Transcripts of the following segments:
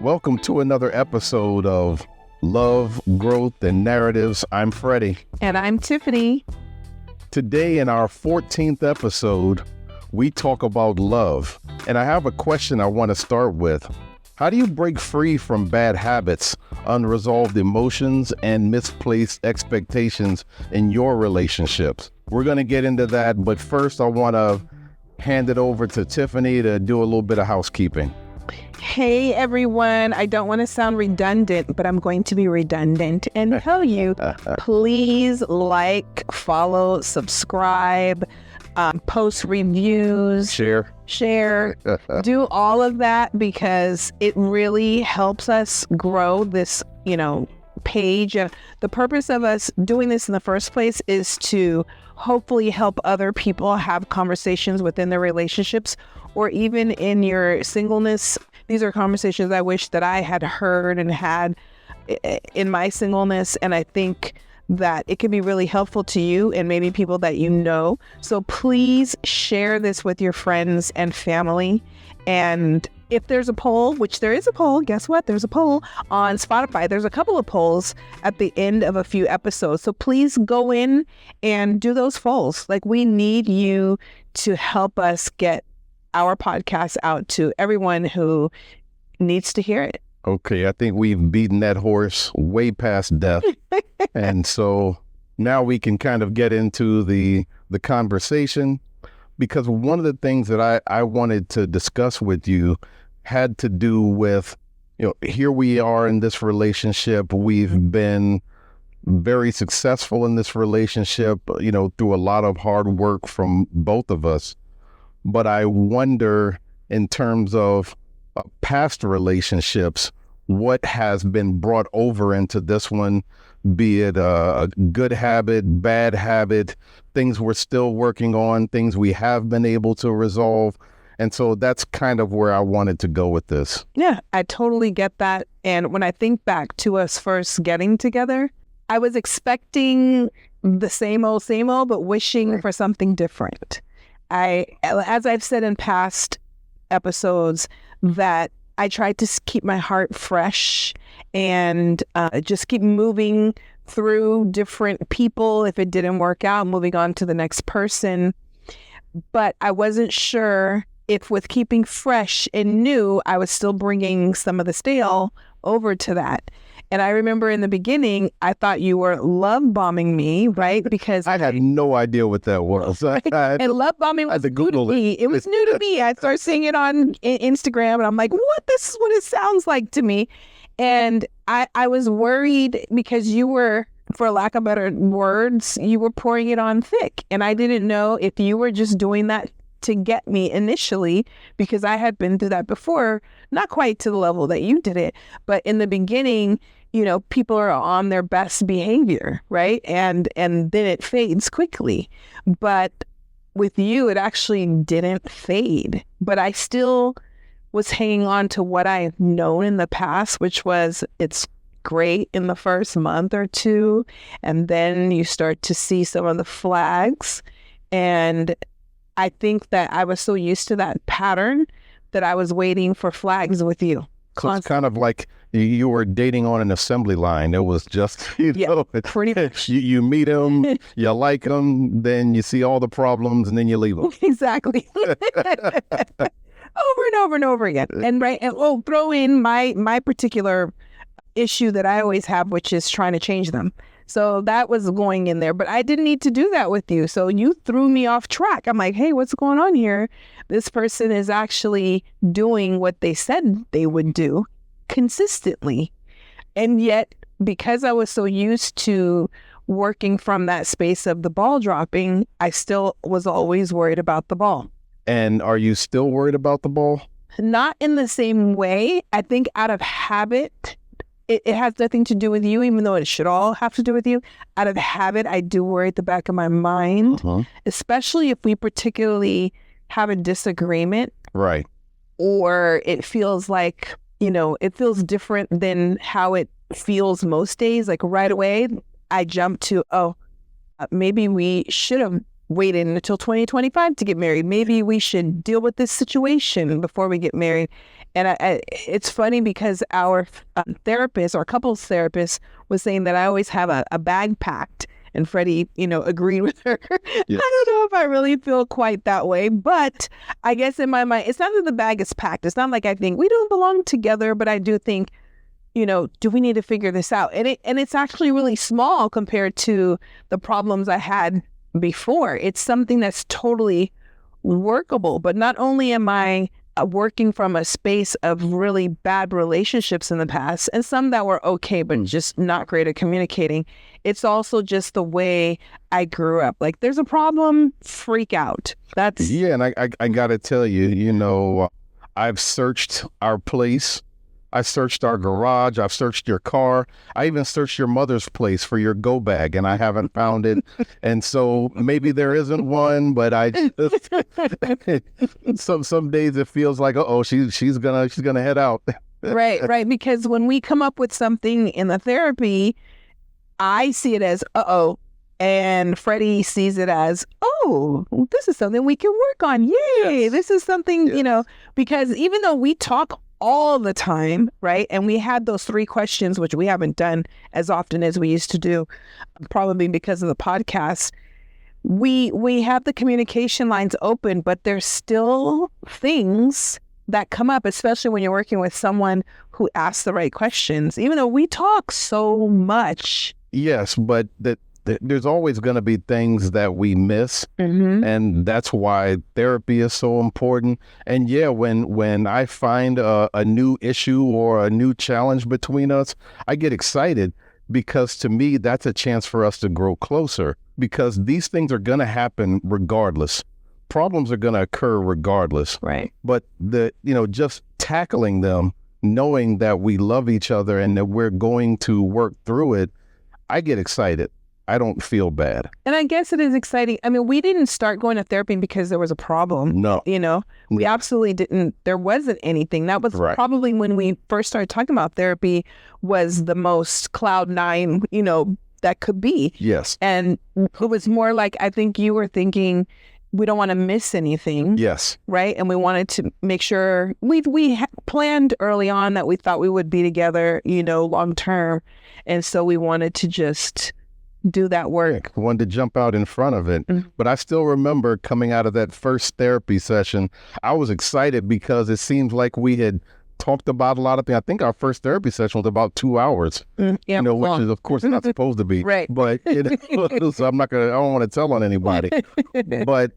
Welcome to another episode of Love, Growth, and Narratives. I'm Freddy. And I'm Tiffany. Today in our 14th episode, we talk about love. And I have a question I want to start with. How do you break free from bad habits, unresolved emotions, and misplaced expectations in your relationships? We're going to get into that, but first I want to hand it over to Tiffany to do a little bit of housekeeping. Hey, everyone. I don't want to sound redundant, but I'm going to be redundant and tell you, please like, follow, subscribe, post reviews, share, do all of that because it really helps us grow this, page. The purpose of us doing this in the first place is to hopefully help other people have conversations within their relationships or even in your singleness. These are conversations I wish that I had heard and had in my singleness. And I think that it could be really helpful to you and maybe people that you know. So please share this with your friends and family. And if there's a poll, which there is a poll, guess what? There's a poll on Spotify. There's a couple of polls at the end of a few episodes. So please go in and do those polls. Like, we need you to help us get our podcast out to everyone who needs to hear it. Okay, I think we've beaten that horse way past death. And so now we can kind of get into the conversation, because one of the things that I wanted to discuss with you had to do with, here we are in this relationship. We've been very successful in this relationship, through a lot of hard work from both of us. But I wonder, in terms of past relationships, what has been brought over into this one, be it a good habit, bad habit, things we're still working on, things we have been able to resolve. And so that's kind of where I wanted to go with this. Yeah, I totally get that. And when I think back to us first getting together, I was expecting the same old, but wishing for something different. As I've said in past episodes, that I tried to keep my heart fresh and just keep moving through different people. If it didn't work out, moving on to the next person. But I wasn't sure if with keeping fresh and new, I was still bringing some of the stale over to that. And I remember in the beginning, I thought you were love bombing me, right? Because I had no idea what that was. And love bombing was new to me. It was new to me. I started seeing it on Instagram and I'm like, what? This is what it sounds like to me. And I was worried because you were, for lack of better words, you were pouring it on thick. And I didn't know if you were just doing that to get me initially, because I had been through that before, not quite to the level that you did it. But in the beginning, people are on their best behavior, right? And then it fades quickly. But with you, it actually didn't fade. But I still was hanging on to what I had known in the past, which was it's great in the first month or two. And then you start to see some of the flags. And I think that I was so used to that pattern that I was waiting for flags with you. So it's kind of like you were dating on an assembly line. It was just, pretty much. You meet them, you like them, then you see all the problems, and then you leave them. Exactly. Over and over and over again. And throw in my particular issue that I always have, which is trying to change them. So that was going in there, but I didn't need to do that with you. So you threw me off track. I'm like, hey, what's going on here? This person is actually doing what they said they would do consistently. And yet, because I was so used to working from that space of the ball dropping, I still was always worried about the ball. And are you still worried about the ball? Not in the same way. I think out of habit, it has nothing to do with you, even though it should all have to do with you. Out of habit, I do worry at the back of my mind, especially if we particularly have a disagreement. Right. Or it feels like, it feels different than how it feels most days. Like right away, I jump to, maybe we should have waited until 2025 to get married. Maybe we should deal with this situation before we get married. And it's funny because our therapist, or couples therapist, was saying that I always have a bag packed. And Freddie, agreed with her. Yeah. I don't know if I really feel quite that way, but I guess in my mind, it's not that the bag is packed. It's not like I think we don't belong together, but I do think, do we need to figure this out? And it's actually really small compared to the problems I had before. It's something that's totally workable. But not only am I working from a space of really bad relationships in the past, and some that were okay, but just not great at communicating, it's also just the way I grew up. Like, there's a problem, freak out. That's... Yeah, and I got to tell you, I've searched our place. I searched our garage. I've searched your car. I even searched your mother's place for your go bag, and I haven't found it. And so maybe there isn't one, but I just, some days it feels like, she's gonna head out. Right. Because when we come up with something in the therapy, I see it as and Freddie sees it as, this is something we can work on. Yay! Yes. This is something, Yes. because even though we talk all the time, right? And we had those 3 questions, which we haven't done as often as we used to do, probably because of the podcast. We have the communication lines open, but there's still things that come up, especially when you're working with someone who asks the right questions. Even though we talk so much. Yes, but there's always going to be things that we miss. Mm-hmm. And that's why therapy is so important. And yeah, when I find a new issue or a new challenge between us, I get excited, because to me, that's a chance for us to grow closer, because these things are going to happen regardless. Problems are going to occur regardless. Right. But just tackling them, knowing that we love each other and that we're going to work through it, I get excited. I don't feel bad. And I guess it is exciting. I mean, we didn't start going to therapy because there was a problem. No. We absolutely didn't. There wasn't anything. That was Right. probably when we first started talking about therapy, was the most cloud 9, that could be. Yes. And it was more like, I think you were thinking, we don't want to miss anything. Yes. Right. And we wanted to make sure we planned early on that we thought we would be together, long term. And so we wanted to just do that work. I wanted to jump out in front of it. Mm-hmm. But I still remember coming out of that first therapy session, I was excited because it seems like we had talked about a lot of things. I think our first therapy session was about 2 hours, Yeah, which is of course not supposed to be. Right. But so I don't want to tell on anybody. But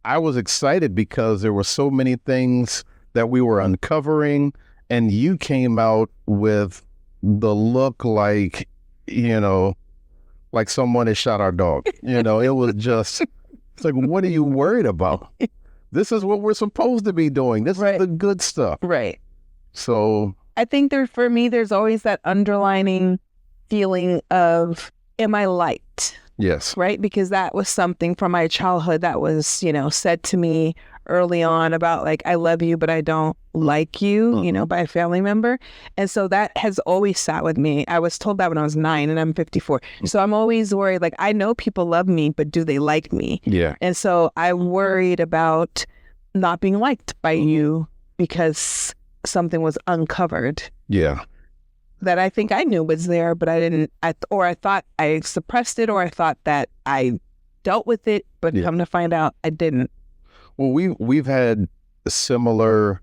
I was excited because there were so many things that we were uncovering, and you came out with the look like, like someone had shot our dog. It was just, it's like, what are you worried about? This is what we're supposed to be doing. This Right. is the good stuff. Right. So I think for me, there's always that underlining feeling of, am I liked? yes. Right? Because that was something from my childhood that was, said to me early on about, like, I love you, but I don't like you, by a family member. And so that has always sat with me. I was told that when I was 9 and I'm 54. So I'm always worried, like, I know people love me, but do they like me? Yeah. And so I worried about not being liked by you because something was uncovered Yeah. that I think I knew was there, but I didn't, or I thought I suppressed it, or I thought that I dealt with it, but Yeah. come to find out I didn't. Well, we've had similar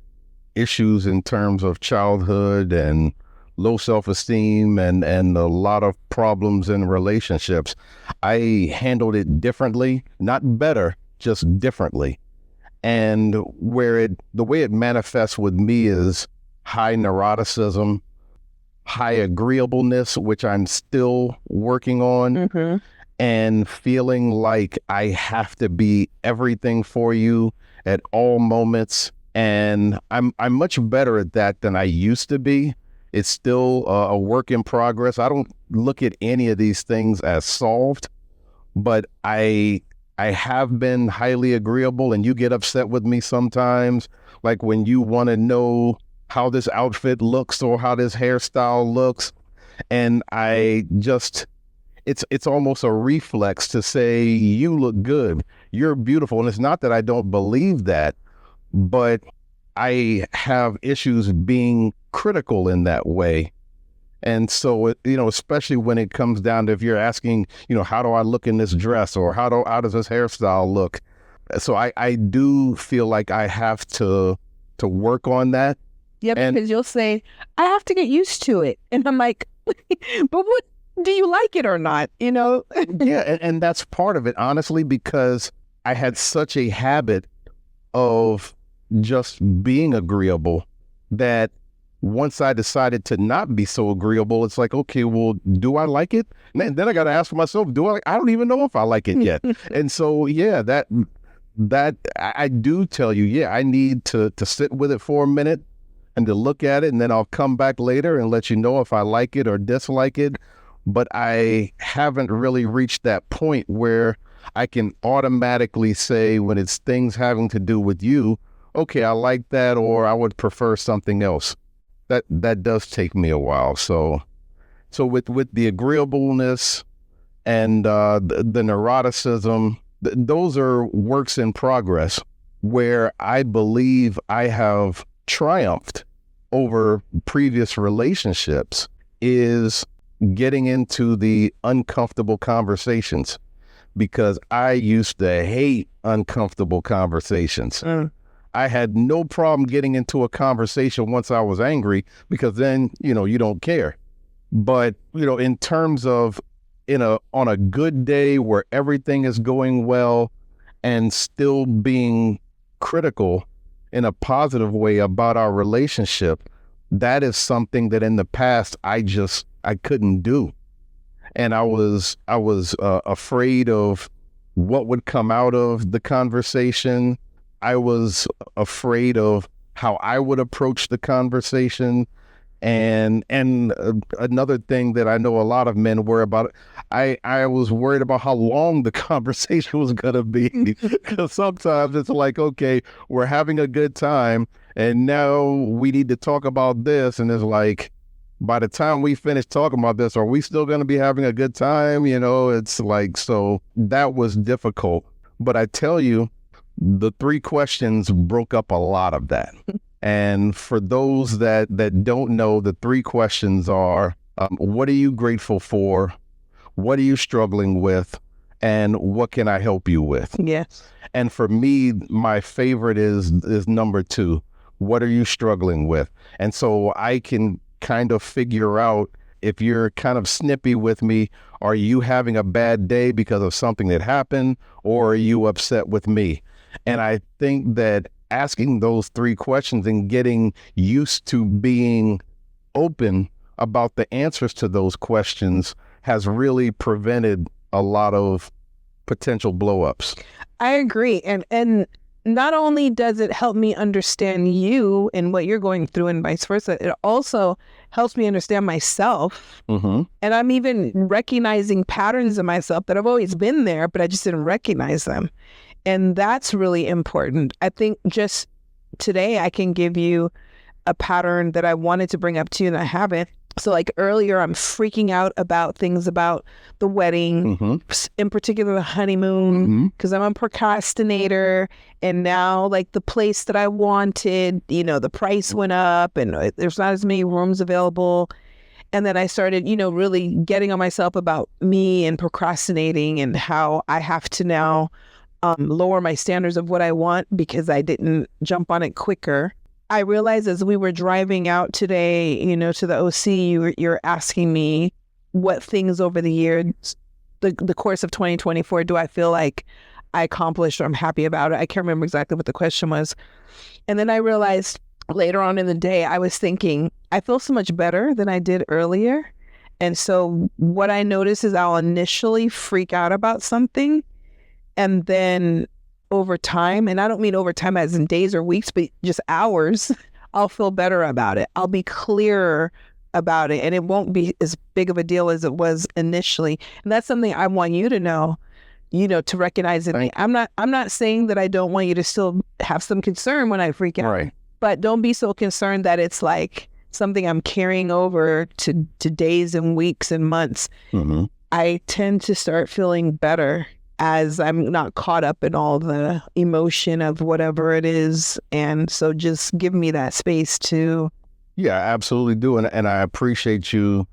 issues in terms of childhood and low self-esteem and a lot of problems in relationships. I handled it differently, not better, just differently. And the way it manifests with me is high neuroticism, high agreeableness, which I'm still working on, Mm-hmm. and feeling like I have to be everything for you at all moments. And I'm much better at that than I used to be. It's still a work in progress. I don't look at any of these things as solved, but I have been highly agreeable, and you get upset with me sometimes, like when you want to know how this outfit looks or how this hairstyle looks. And I just, it's almost a reflex to say, you look good, you're beautiful. And it's not that I don't believe that, but I have issues being critical in that way. And so, especially when it comes down to if you're asking, how do I look in this dress, or how does this hairstyle look? So I do feel like I have to work on that. Yeah, because you'll say, I have to get used to it. And I'm like, but what, do you like it or not? Yeah, and that's part of it, honestly, because I had such a habit of just being agreeable that once I decided to not be so agreeable, it's like, okay, well, do I like it? And then I got to ask myself, I don't even know if I like it yet. And so, yeah, that I do tell you, yeah, I need to sit with it for a minute and to look at it, and then I'll come back later and let you know if I like it or dislike it. But I haven't really reached that point where I can automatically say, when it's things having to do with you, okay, I like that, or I would prefer something else. That does take me a while. So with the agreeableness and the neuroticism, those are works in progress, where I believe I have triumphed over previous relationships, is getting into the uncomfortable conversations, because I used to hate uncomfortable conversations. I had no problem getting into a conversation once I was angry, because then, you don't care. But, in terms of on a good day where everything is going well, and still being critical in a positive way about our relationship, that is something that in the past I couldn't do. And I was afraid of what would come out of the conversation. I was afraid of how I would approach the conversation. And another thing that I know a lot of men worry about, I was worried about how long the conversation was going to be. Because sometimes it's like, okay, we're having a good time, and now we need to talk about this. And it's like, by the time we finish talking about this, are we still going to be having a good time? It's like, so that was difficult. But I tell you, the 3 questions broke up a lot of that. And for those that don't know, the 3 questions are, what are you grateful for? What are you struggling with? And what can I help you with? Yes. And for me, my favorite is number 2. What are you struggling with? And so I can kind of figure out, if you're kind of snippy with me, are you having a bad day because of something that happened, or are you upset with me? And I think that asking those 3 questions and getting used to being open about the answers to those questions has really prevented a lot of potential blow-ups. I agree. And not only does it help me understand you and what you're going through and vice versa, it also helps me understand myself. Mm-hmm. And I'm even recognizing patterns in myself that have always been there, but I just didn't recognize them. And that's really important. I think just today I can give you a pattern that I wanted to bring up to you and I haven't. So like earlier, I'm freaking out about things about the wedding, in particular the honeymoon, because I'm a procrastinator. And now like the place that I wanted, the price went up and there's not as many rooms available. And then I started, really getting on myself about me and procrastinating and how I have to now lower my standards of what I want because I didn't jump on it quicker. I realized as we were driving out today, to the OC, you're asking me what things over the years, the course of 2024, do I feel like I accomplished or I'm happy about it? I can't remember exactly what the question was. And then I realized later on in the day, I was thinking, I feel so much better than I did earlier. And so what I notice is I'll initially freak out about something, and then over time, and I don't mean over time as in days or weeks, but just hours, I'll feel better about it. I'll be clearer about it, and it won't be as big of a deal as it was initially. And that's something I want you to know, to recognize it. I'm not saying that I don't want you to still have some concern when I freak out, right? But don't be so concerned that it's like something I'm carrying over to days and weeks and months. I tend to start feeling better as I'm not caught up in all the emotion of whatever it is. And so just give me that space to. Yeah, I absolutely do. And I appreciate you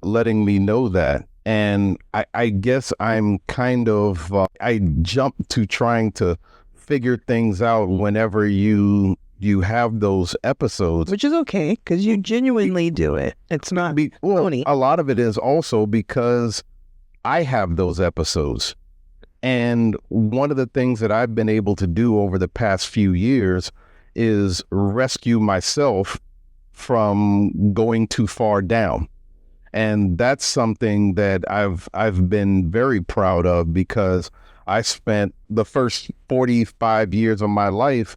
letting me know that. And I guess I'm kind of, I jump to trying to figure things out whenever you have those episodes. Which is okay, because you genuinely do it. It's not phony. A lot of it is also because I have those episodes. And one of the things that I've been able to do over the past few years is rescue myself from going too far down. And that's something that I've been very proud of, because I spent the first 45 years of my life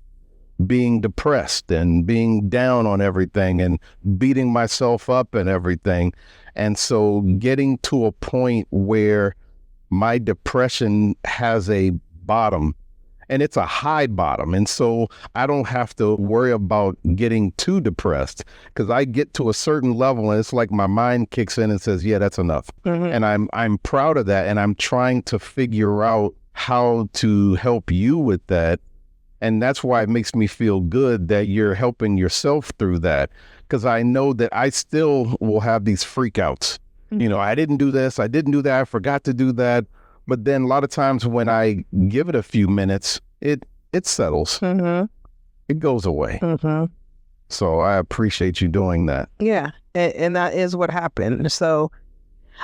being depressed and being down on everything and beating myself up and everything. And so getting to a point where my depression has a bottom, and it's a high bottom. And so I don't have to worry about getting too depressed, because I get to a certain level and it's like my mind kicks in and says, yeah, that's enough. And I'm proud of that. And I'm trying to figure out how to help you with that. And that's why it makes me feel good that you're helping yourself through that, because I know that I still will have these freakouts. You know, I didn't do this, I didn't do that, I forgot to do that. But then a lot of times when I give it a few minutes, it settles. It goes away. So I appreciate you doing that. Yeah. And that is what happened. So,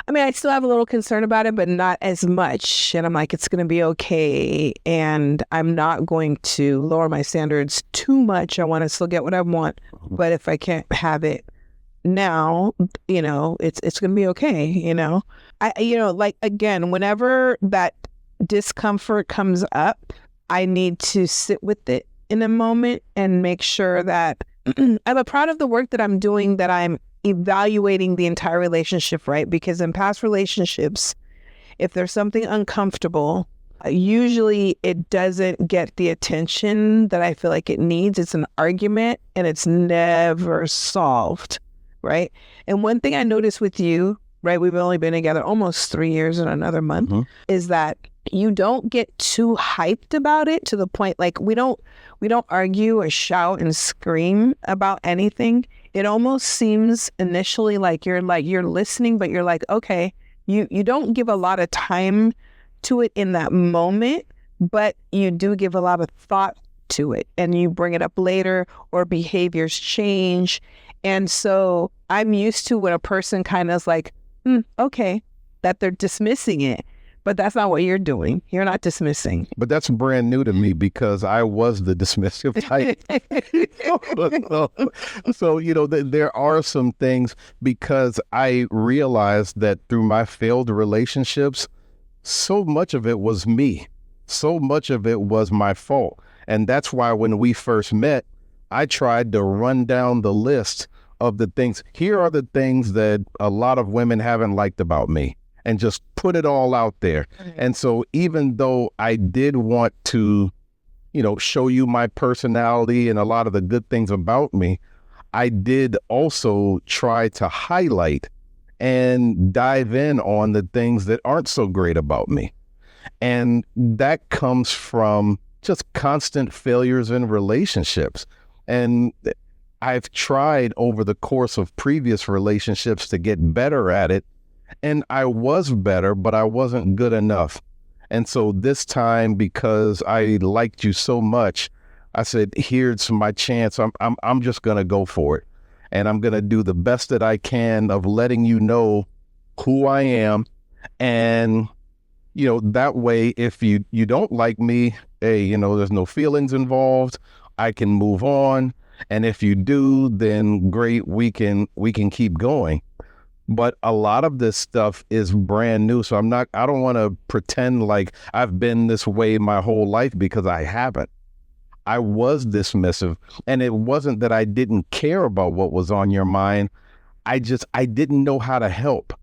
I mean, I still have a little concern about it, but not as much. And I'm like, it's going to be okay. And I'm not going to lower my standards too much. I want to still get what I want. But if I can't have it now, you know, it's going to be okay. You know, like, again, whenever that discomfort comes up, I need to sit with it in a moment and make sure that I'm proud of the work that I'm doing, that I'm evaluating the entire relationship, right? Because in past relationships, if there's something uncomfortable, usually it doesn't get the attention that I feel like it needs. It's an argument and it's never solved, right? And one thing I noticed with you, right, we've only been together almost 3 years and another month, is that you don't get too hyped about it to the point, like, we don't argue or shout and scream about anything. It almost seems initially like you're listening, but you're like, okay, you don't give a lot of time to it in that moment, but you do give a lot of thought to it, and you bring it up later, or behaviors change. And so I'm used to when a person kind of is like, okay, that they're dismissing it. But that's not what you're doing. You're not dismissing. But that's brand new to me, because I was the dismissive type. So, you know, there are some things, because I realized that through my failed relationships, so much of it was me. So much of it was my fault. And that's why when we first met, I tried to run down the list of the things. Here are the things that a lot of women haven't liked about me, and just put it all out there. And so even though I did want to, you know, show you my personality and a lot of the good things about me, I did also try to highlight and dive in on the things that aren't so great about me. And that comes from just constant failures in relationships. And I've tried over the course of previous relationships to get better at it. And I was better, but I wasn't good enough. And so this time, because I liked you so much, I said, here's my chance. I'm just going to go for it. And I'm going to do the best that I can of letting you know who I am. And, you know, that way, if you don't like me, hey, you know, there's no feelings involved. I can move on. And if you do, then great, we can keep going. But a lot of this stuff is brand new. So I don't want to pretend like I've been this way my whole life, because I haven't. I was dismissive, and it wasn't that I didn't care about what was on your mind. I didn't know how to help.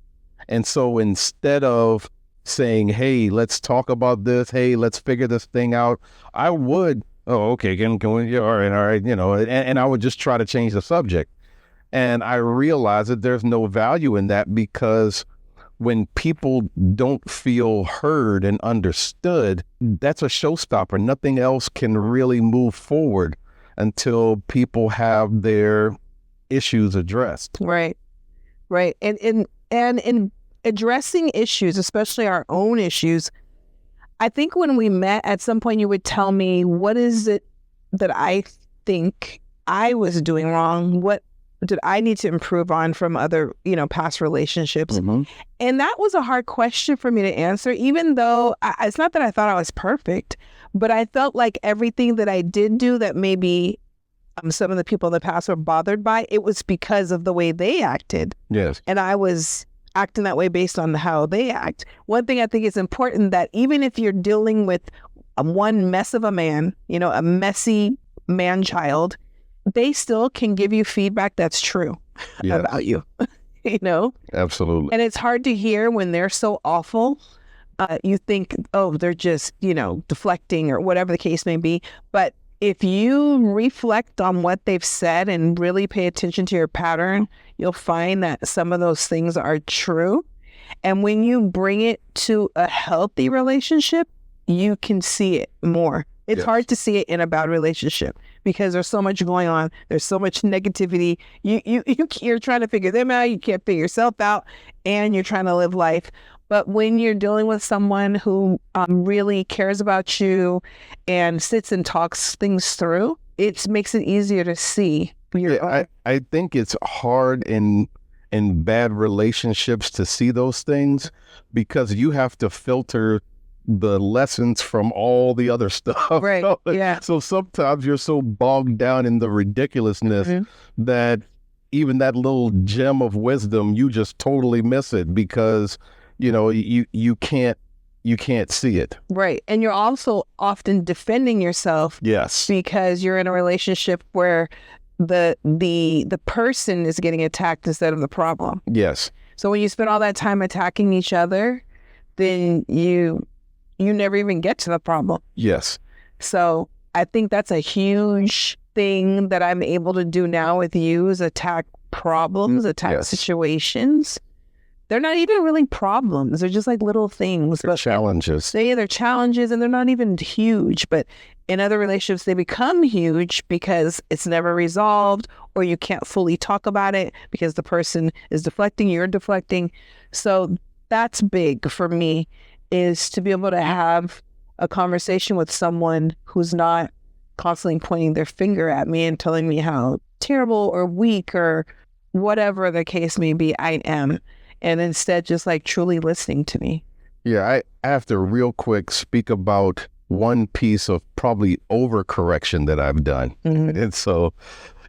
And so instead of saying, hey, let's talk about this, hey, let's figure this thing out, I would, oh, okay, can we, yeah, all right, you know, and I would just try to change the subject. And I realized that there's no value in that, because when people don't feel heard and understood, that's a showstopper. Nothing else can really move forward until people have their issues addressed. Right. Right. And in addressing issues, especially our own issues, I think when we met, at some point you would tell me, what is it that I think I was doing wrong? What did I need to improve on from other, past relationships? Mm-hmm. And that was a hard question for me to answer, even though it's not that I thought I was perfect, but I felt like everything that I did do that maybe some of the people in the past were bothered by, it was because of the way they acted. Yes. And I was acting that way based on how they act. One thing I think is important, that even if you're dealing with one mess of a man, a messy man-child, they still can give you feedback that's true about you, Absolutely. And it's hard to hear when they're so awful. You think, oh, they're just, deflecting or whatever the case may be. But if you reflect on what they've said and really pay attention to your pattern, you'll find that some of those things are true. And when you bring it to a healthy relationship, you can see it more. It's hard to see it in a bad relationship because there's so much going on. There's so much negativity. You're trying to figure them out. You can't figure yourself out, and you're trying to live life. But when you're dealing with someone who really cares about you and sits and talks things through, it makes it easier to see. I think it's hard in bad relationships to see those things because you have to filter the lessons from all the other stuff. Right. Yeah. So sometimes you're so bogged down in the ridiculousness that even that little gem of wisdom, you just totally miss it because you can't see it. Right. And you're also often defending yourself. Yes. Because you're in a relationship where the person is getting attacked instead of the problem. Yes. So when you spend all that time attacking each other, then you never even get to the problem. Yes. So I think that's a huge thing that I'm able to do now with you, is attack problems, attack situations. They're not even really problems. They're just like little things. They're challenges. They're challenges, and they're not even huge. But in other relationships, they become huge because it's never resolved, or you can't fully talk about it because the person is deflecting, you're deflecting. So that's big for me, is to be able to have a conversation with someone who's not constantly pointing their finger at me and telling me how terrible or weak or whatever the case may be I am. And instead just like truly listening to me. Yeah, I have to real quick speak about one piece of probably overcorrection that I've done. Mm-hmm. And so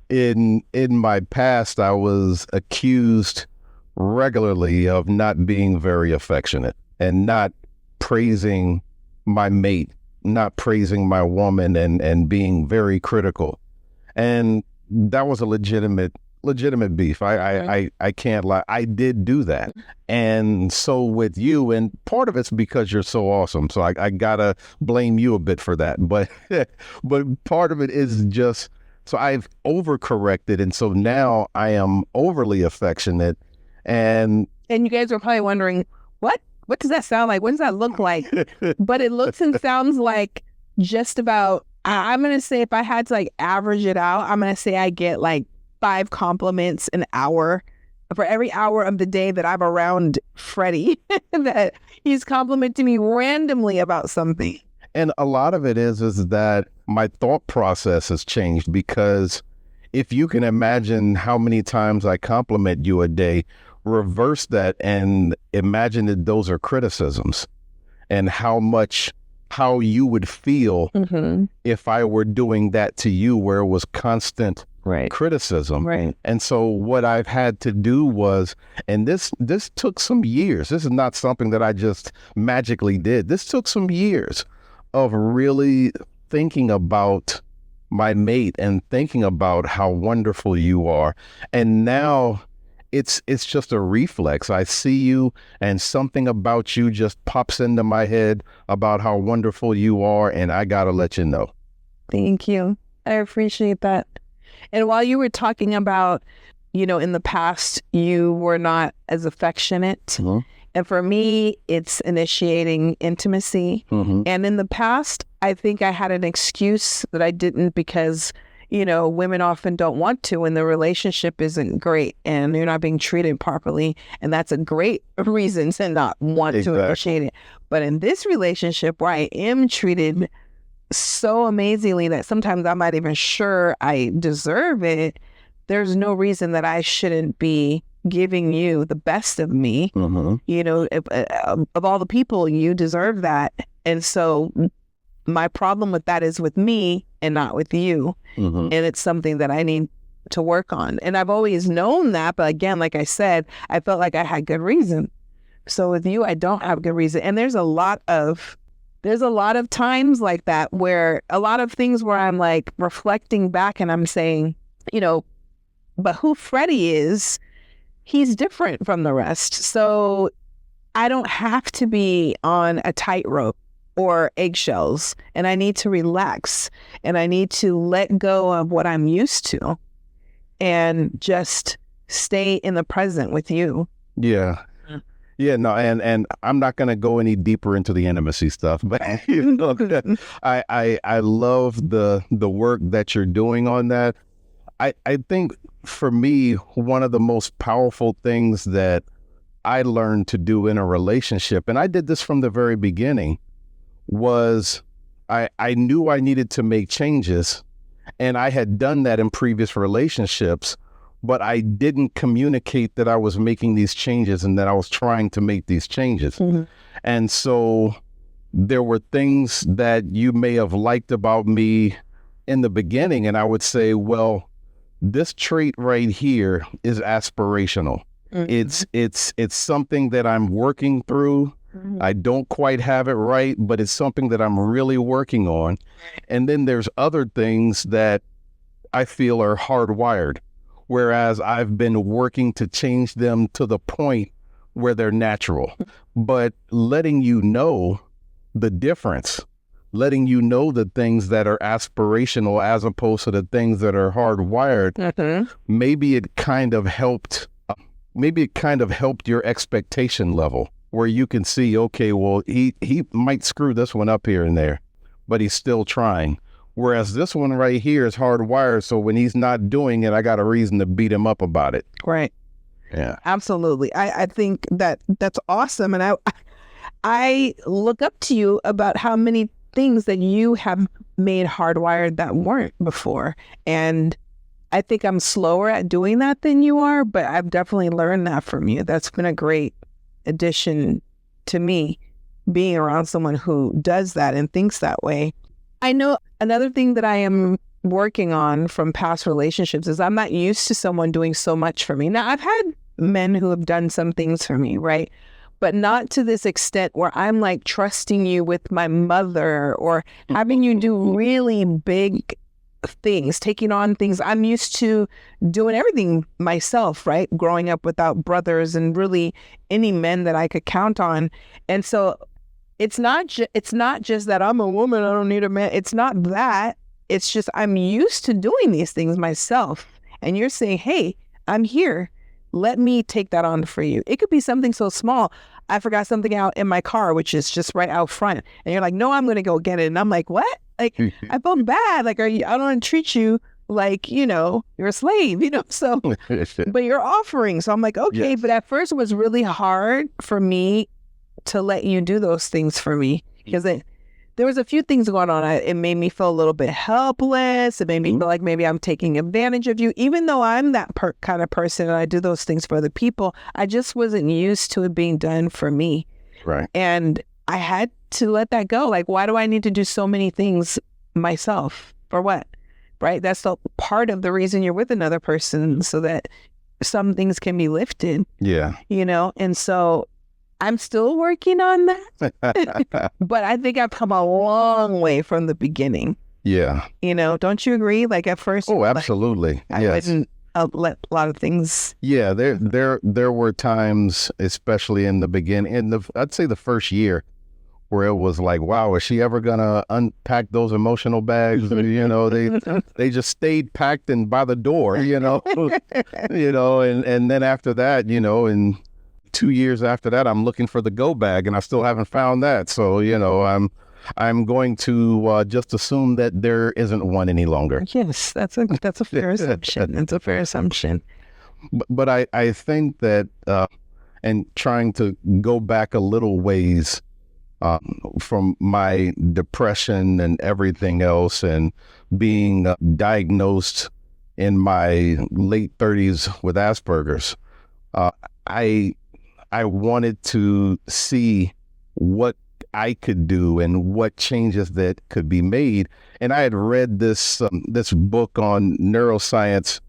in my past, I was accused regularly of not being very affectionate and not praising my mate, not praising my woman, and being very critical. And that was a legitimate beef. I can't lie. I did do that. And so with you, and part of it's because you're so awesome. So I gotta blame you a bit for that. But part of it is just, so I've overcorrected. And so now I am overly affectionate. And you guys are probably wondering, what does that sound like? What does that look like? But it looks and sounds like just about, I'm going to say, if I had to like average it out, I'm going to say I get like 5 compliments an hour for every hour of the day that I'm around Freddy, that he's complimenting me randomly about something. And a lot of it is that my thought process has changed, because if you can imagine how many times I compliment you a day, reverse that and imagine that those are criticisms, and how you would feel if I were doing that to you, where it was constant criticism. Right. And so what I've had to do was, and this took some years. This is not something that I just magically did. This took some years of really thinking about my mate and thinking about how wonderful you are. And now it's just a reflex. I see you and something about you just pops into my head about how wonderful you are, and I gotta let you know. Thank you. I appreciate that. And while you were talking about, in the past, you were not as affectionate. Mm-hmm. And for me, it's initiating intimacy. Mm-hmm. And in the past, I think I had an excuse that I didn't because, women often don't want to when the relationship isn't great and you're not being treated properly. And that's a great reason to not want to initiate it. But in this relationship where I am treated so amazingly that sometimes I'm not even sure I deserve it, there's no reason that I shouldn't be giving you the best of me. Mm-hmm. Of all the people, you deserve that. And so my problem with that is with me and not with you. Mm-hmm. And it's something that I need to work on. And I've always known that. But again, like I said, I felt like I had good reason. So with you, I don't have good reason. And there's a lot of times like that where a lot of things where I'm like reflecting back and I'm saying, but who Freddy is, he's different from the rest. So I don't have to be on a tightrope or eggshells, and I need to relax and I need to let go of what I'm used to and just stay in the present with you. Yeah. Yeah, no, and I'm not going to go any deeper into the intimacy stuff, but I love the work that you're doing on that. I think for me, one of the most powerful things that I learned to do in a relationship, and I did this from the very beginning, was I knew I needed to make changes, and I had done that in previous relationships, but I didn't communicate that I was making these changes and that I was trying to make these changes. Mm-hmm. And so there were things that you may have liked about me in the beginning, and I would say, well, this trait right here is aspirational. Mm-hmm. It's something that I'm working through. Mm-hmm. I don't quite have it right, but it's something that I'm really working on. And then there's other things that I feel are hardwired, whereas I've been working to change them to the point where they're natural. But letting you know the difference, letting you know the things that are aspirational as opposed to the things that are hardwired, mm-hmm. maybe it kind of helped your expectation level, where you can see, okay, well, he might screw this one up here and there, but he's still trying. Whereas this one right here is hardwired, so when he's not doing it, I got a reason to beat him up about it. Right. Yeah. Absolutely. I think that's awesome. And I look up to you about how many things that you have made hardwired that weren't before. And I think I'm slower at doing that than you are, but I've definitely learned that from you. That's been a great addition to me, being around someone who does that and thinks that way. I know another thing that I am working on from past relationships is I'm not used to someone doing so much for me. Now, I've had men who have done some things for me, right? But not to this extent where I'm like trusting you with my mother or having you do really big things, taking on things. I'm used to doing everything myself, right? Growing up without brothers and really any men that I could count on. And so it's not just that I'm a woman, I don't need a man. It's not that. It's just I'm used to doing these things myself. And you're saying, hey, I'm here. Let me take that on for you. It could be something so small. I forgot something out in my car, which is just right out front. And you're like, no, I'm going to go get it. And I'm like, what? Like, I felt bad. Like, I don't want to treat you like, you're a slave, so, but you're offering. So I'm like, okay. Yes. But at first it was really hard for me to let you do those things for me because there was a few things going on. It made me feel a little bit helpless. It made me feel like maybe I'm taking advantage of you, even though I'm that kind of person and I do those things for other people. I just wasn't used to it being done for me. Right. And I had to let that go. Like, why do I need to do so many things myself? For what? Right? That's the part of the reason you're with another person, so that some things can be lifted. Yeah. And so I'm still working on that. But I think I've come a long way from the beginning. Yeah. Don't you agree? Like at first. Oh, absolutely. Like, yes. I wouldn't let a lot of things. Yeah. There were times, especially in the beginning, I'd say the first year, where it was like, wow, is she ever gonna unpack those emotional bags? They just stayed packed and by the door, and then after that, and 2 years after that, I'm looking for the go bag, and I still haven't found that. So, I'm going to just assume that there isn't one any longer. Yes, that's a fair assumption. That's a fair assumption. But I think that, and trying to go back a little ways from my depression and everything else, and being diagnosed in my late 30s with Asperger's, I wanted to see what I could do and what changes that could be made. And I had read this book on neuroscience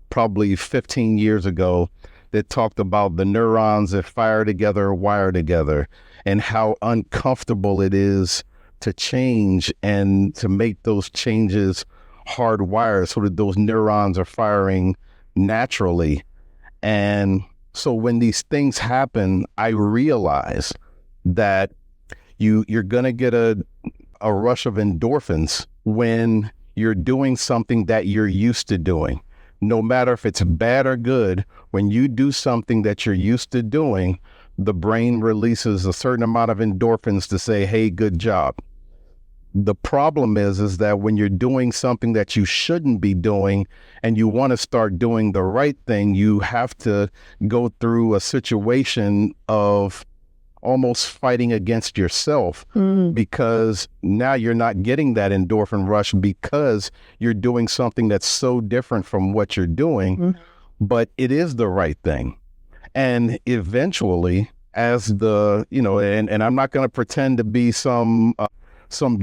probably 15 years ago that talked about the neurons that fire together, wire together, and how uncomfortable it is to change and to make those changes hardwired so that those neurons are firing naturally. And so when these things happen, I realize that you're going to get a rush of endorphins when you're doing something that you're used to doing. No matter if it's bad or good, when you do something that you're used to doing, the brain releases a certain amount of endorphins to say, hey, good job. The problem is that when you're doing something that you shouldn't be doing and you want to start doing the right thing, you have to go through a situation of almost fighting against yourself, because now you're not getting that endorphin rush because you're doing something that's so different from what you're doing, but it is the right thing. And eventually, as and I'm not going to pretend to be some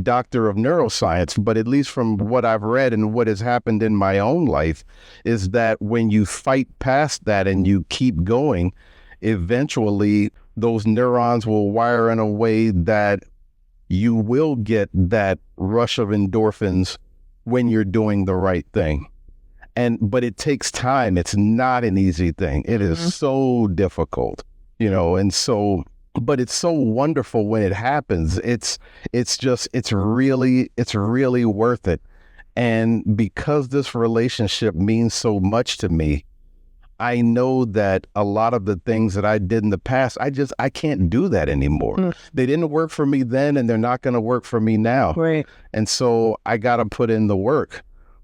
doctor of neuroscience, but at least from what I've read and what has happened in my own life, is that when you fight past that and you keep going, eventually those neurons will wire in a way that you will get that rush of endorphins when you're doing the right thing. But it takes time. It's not an easy thing. It is so difficult, but it's so wonderful when it happens. It's really worth it. And because this relationship means so much to me, I know that a lot of the things that I did in the past, I can't do that anymore. They didn't work for me then, and they're not going to work for me now. Right. And so I got to put in the work.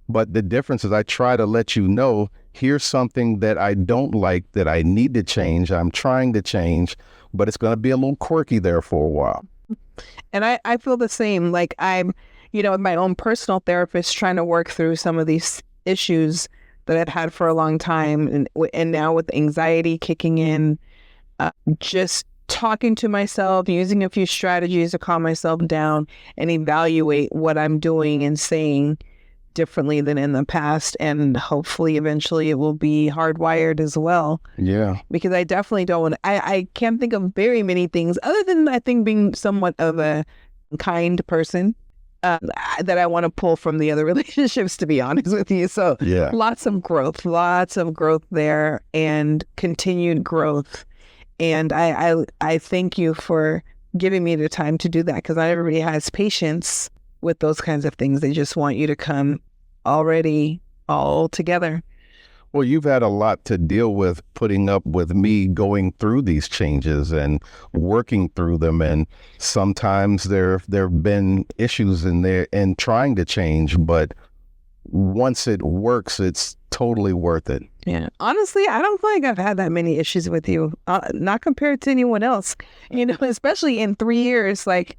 But the difference is I try to let you know, here's something that I don't like, that I need to change. I'm trying to change, but it's going to be a little quirky there for a while. And I feel the same. Like I'm, my own personal therapist, trying to work through some of these issues that I've had for a long time. And now with anxiety kicking in, just talking to myself, using a few strategies to calm myself down and evaluate what I'm doing and saying differently than in the past. And hopefully eventually it will be hardwired as well. Yeah. Because I definitely don't want, I can't think of very many things other than I think being somewhat of a kind person that I want to pull from the other relationships, to be honest with you. So yeah, lots of growth there, and continued growth. And I thank you for giving me the time to do that, because not everybody has patience with those kinds of things. They just want you to come already all together. Well, you've had a lot to deal with, putting up with me going through these changes and working through them. And sometimes there have been issues in there and trying to change, but once it works, it's totally worth it. Yeah. Honestly, I don't think I've had that many issues with you, not compared to anyone else, especially in 3 years. Like,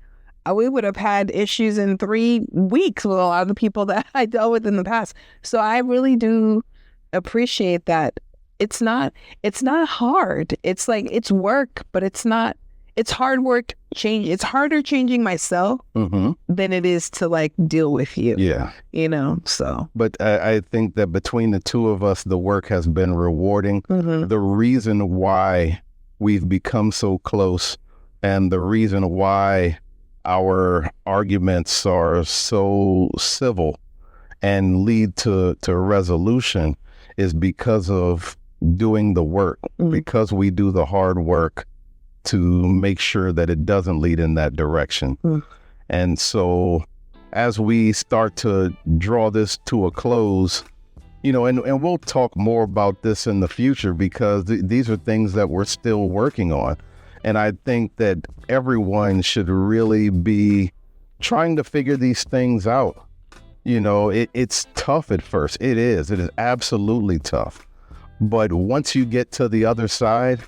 we would have had issues in 3 weeks with a lot of the people that I dealt with in the past. So I really do appreciate that. It's not hard. It's like, it's work, but it's hard work. It's harder changing myself than it is to deal with you. Yeah. So. But I think that between the two of us, the work has been rewarding. The reason why we've become so close, and the reason why our arguments are so civil and lead to resolution, is because of doing the work, because we do the hard work to make sure that it doesn't lead in that direction. And so as we start to draw this to a close, And we'll talk more about this in the future because these are things that we're still working on. And I think that everyone should really be trying to figure these things out. It's tough at first. It is absolutely tough. But once you get to the other side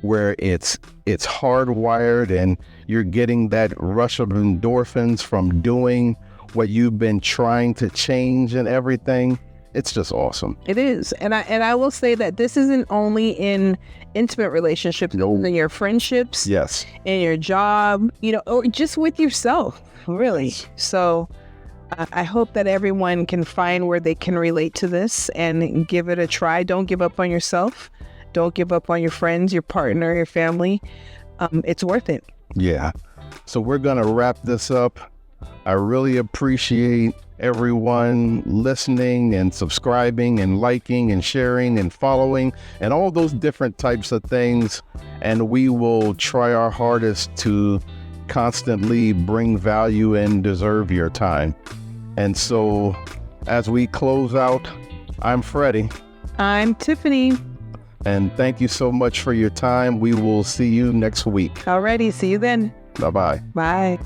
where it's hardwired and you're getting that rush of endorphins from doing what you've been trying to change and everything, it's just awesome. It is. And I will say that this isn't only in intimate relationships, in your friendships, yes, in your job, or just with yourself, really. So I hope that everyone can find where they can relate to this and give it a try. Don't give up on yourself. Don't give up on your friends, your partner, your family. It's worth it. Yeah. So we're going to wrap this up. I really appreciate everyone listening and subscribing and liking and sharing and following and all those different types of things. And we will try our hardest to constantly bring value and deserve your time. And so as we close out, I'm Freddy. I'm Tiffany. And thank you so much for your time. We will see you next week. Alrighty. See you then. Bye-bye. Bye.